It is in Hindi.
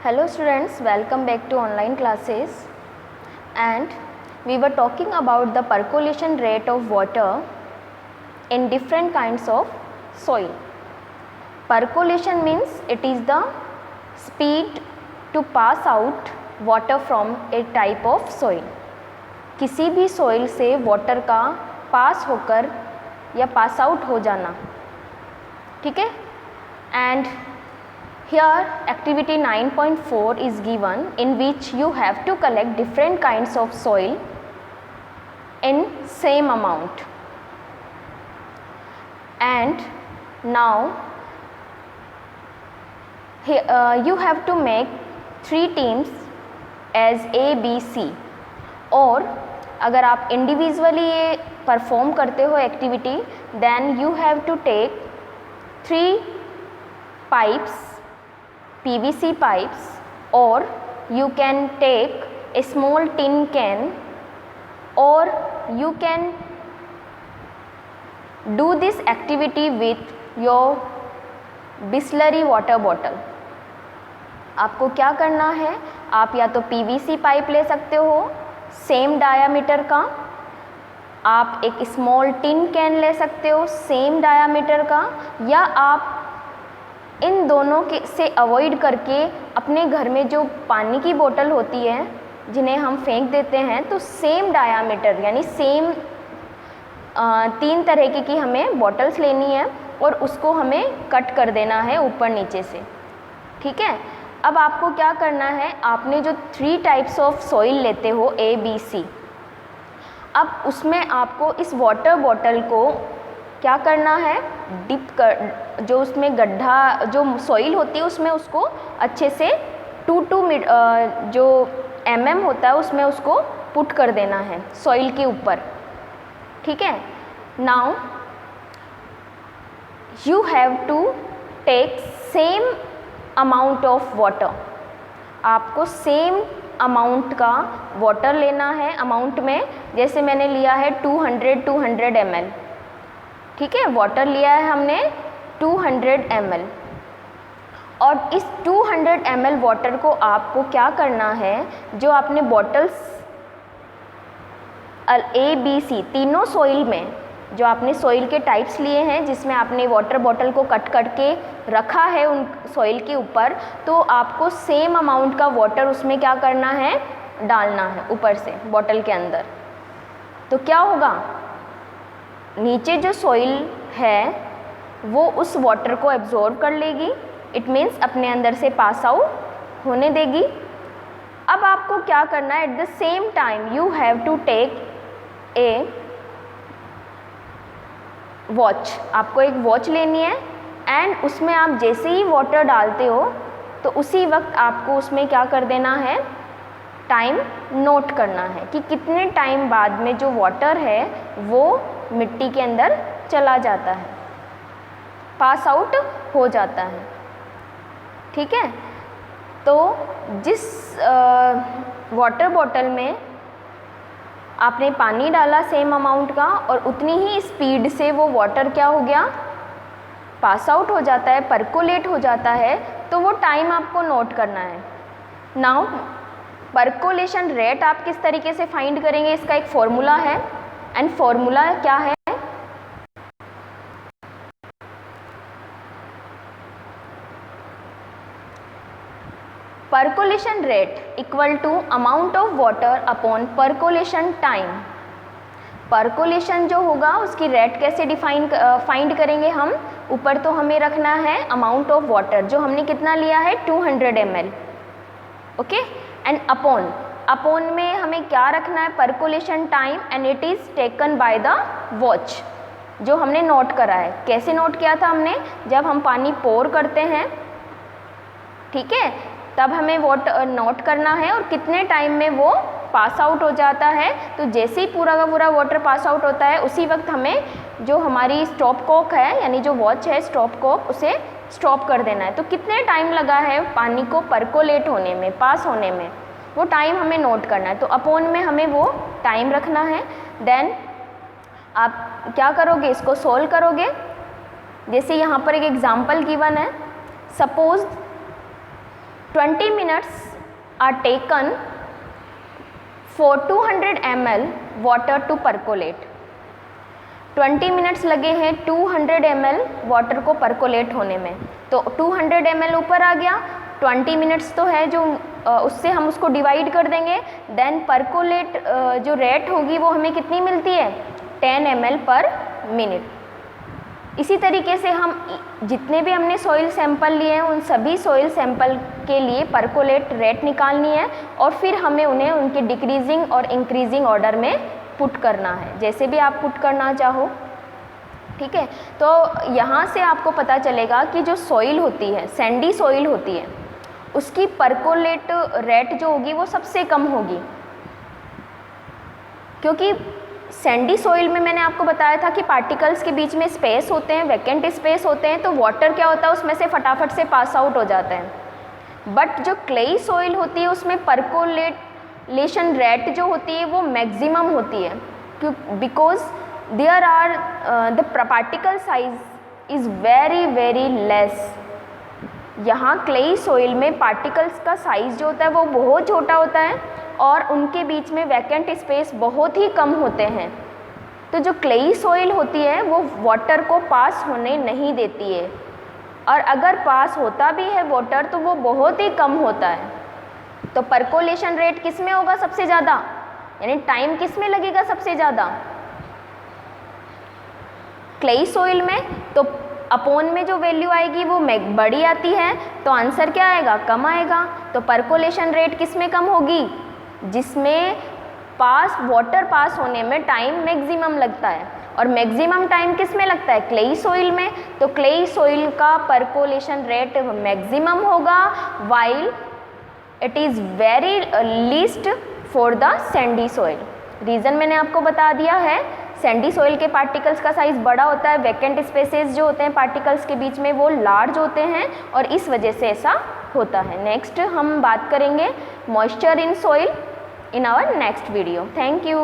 Hello students, welcome back to online classes, and we were talking about the percolation rate of water in different kinds of soil. Percolation means it is the speed to pass out water from a type of soil. किसी भी soil से water का pass होकर या pass out हो जाना, ठीक है. And here activity 9.4 is given, in which you have to collect different kinds of soil in same amount. And now here, you have to make 3 teams as A, B, C. और अगर आप इंडिविजुअली ये परफॉर्म करते हो activity, then you have to take 3 pipes, PVC pipes, or you can take a small tin can, or you can do this activity with your Bisleri water bottle. आपको क्या करना है, आप या तो PVC पाइप ले सकते हो सेम डायामीटर का, आप एक स्मॉल टिन कैन ले सकते हो सेम डायामीटर का, या आप इन दोनों के से अवॉइड करके अपने घर में जो पानी की बोतल होती है जिन्हें हम फेंक देते हैं, तो सेम डायामीटर यानी सेम 3 तरह की हमें बॉटल्स लेनी है और उसको हमें कट कर देना है ऊपर नीचे से, ठीक है. अब आपको क्या करना है, आपने जो 3 टाइप्स ऑफ सॉइल लेते हो A, B, C, अब उसमें आपको इस वाटर बॉटल को क्या करना है, डिप कर, जो उसमें गड्ढा जो सॉइल होती है उसमें उसको अच्छे से 2 जो होता है उसमें उसको पुट कर देना है सॉइल के ऊपर, ठीक है. Now you have to take same amount of water, आपको सेम अमाउंट का वाटर लेना है. अमाउंट में जैसे मैंने लिया है 200 ml, ठीक है, वाटर लिया है हमने 200 ml, और इस 200 ml वाटर को आपको क्या करना है, जो आपने बॉटल्स A, B, C तीनों सॉइल में जो आपने सॉइल के टाइप्स लिए हैं जिसमें आपने वाटर बॉटल को कट करके रखा है उन सॉइल के ऊपर, तो आपको सेम अमाउंट का वाटर उसमें क्या करना है, डालना है ऊपर से बॉटल के अंदर. तो क्या होगा, नीचे जो सॉइल है वो उस वाटर को एब्जॉर्ब कर लेगी, इट मीन्स अपने अंदर से पास आउट होने देगी. अब आपको क्या करना है, at the same time you have to take a watch, आपको एक वॉच लेनी है, एंड उसमें आप जैसे ही वाटर डालते हो तो उसी वक्त आपको उसमें क्या कर देना है, टाइम नोट करना है कि कितने टाइम बाद में जो वाटर है वो मिट्टी के अंदर चला जाता है, पास आउट हो जाता है, ठीक है. तो जिस वाटर बॉटल में आपने पानी डाला सेम अमाउंट का, और उतनी ही स्पीड से वो वाटर क्या हो गया, पास आउट हो जाता है, परकोलेट हो जाता है, तो वो टाइम आपको नोट करना है. नाउ परकोलेशन रेट आप किस तरीके से फाइंड करेंगे, इसका एक फॉर्मूला है, एंड फॉर्मूला क्या है, percolation rate equal to amount of water upon percolation time. Percolation जो होगा उसकी रेट कैसे फाइंड करेंगे हम, ऊपर तो हमें रखना है अमाउंट ऑफ वाटर जो हमने कितना लिया है 200 ml, ओके, एंड अपॉन में हमें क्या रखना है, percolation time, and it is taken by the watch जो हमने नोट करा है. कैसे नोट किया था हमने, जब हम पानी पोर करते हैं, ठीक है, तब हमें वाटर नोट करना है और कितने टाइम में वो पास आउट हो जाता है. तो जैसे ही पूरा का पूरा वाटर पास आउट होता है उसी वक्त हमें जो हमारी स्टॉप कॉक है यानी जो वॉच है स्टॉप कॉक, उसे स्टॉप कर देना है. तो कितने टाइम लगा है पानी को परकोलेट होने में, पास होने में, वो टाइम हमें नोट करना है. तो अपॉन में हमें वो टाइम रखना है. देन आप क्या करोगे, इसको सोल्व करोगे. जैसे यहाँ पर एक एग्जाम्पल गिवन है, suppose 20 minutes are taken for 200 ml water to percolate। 20 minutes लगे हैं 200 ml वाटर को परकोलेट होने में। तो 200 ml ऊपर आ गया, 20 मिनट्स तो है जो उससे हम उसको डिवाइड कर देंगे, देन परकोलेट जो रेट होगी वो हमें कितनी मिलती है 10 ml पर मिनट। इसी तरीके से हम जितने भी हमने सॉइल सैंपल लिए हैं उन सभी सॉइल सैंपल के लिए परकोलेट रेट निकालनी है और फिर हमें उन्हें उनके डिक्रीजिंग और इंक्रीजिंग ऑर्डर में पुट करना है, जैसे भी आप पुट करना चाहो। ठीक है, तो यहाँ से आपको पता चलेगा कि जो सॉइल होती है, सैंडी सॉइल होती है, उसकी परकोलेट रेट जो होगी वो सबसे कम होगी, क्योंकि सैंडी सॉइल में मैंने आपको बताया था कि पार्टिकल्स के बीच में स्पेस होते हैं, वैकेंट स्पेस होते हैं, तो वाटर क्या होता है उसमें से फटाफट से पास आउट हो जाता है। बट जो क्लेई सॉइल होती है उसमें परकोलेशन रेट जो होती है वो मैक्सिमम होती है, क्यों, because there are the particle size is very very less. यहाँ क्लेई सॉइल में पार्टिकल्स का साइज़ जो होता है वो बहुत छोटा होता है और उनके बीच में वैकेंट स्पेस बहुत ही कम होते हैं। तो जो क्लेई सॉइल होती है वो वाटर को पास होने नहीं देती है, और अगर पास होता भी है वाटर तो वो बहुत ही कम होता है। तो परकोलेशन रेट किस में होगा सबसे ज़्यादा, यानी टाइम किस में लगेगा सबसे ज़्यादा, क्लेई सॉइल में। तो अपॉन में जो वैल्यू आएगी वो बड़ी आती है, तो आंसर क्या आएगा, कम आएगा। तो परकोलेशन रेट किस में कम होगी, जिसमें वाटर पास होने में टाइम मैक्सिमम लगता है, और मैक्सिमम टाइम किस में लगता है, क्लेई सॉइल में। तो क्लेई सॉइल का परकोलेशन रेट मैक्सिमम होगा, while it is very least for the Sandy soil. Reason मैंने आपको बता दिया है, सैंडी सॉइल के पार्टिकल्स का साइज़ बड़ा होता है, वैकेंट स्पेसेस जो होते हैं पार्टिकल्स के बीच में वो लार्ज होते हैं, और इस वजह से ऐसा होता है। नेक्स्ट हम बात करेंगे moisture in soil in our next video. Thank you.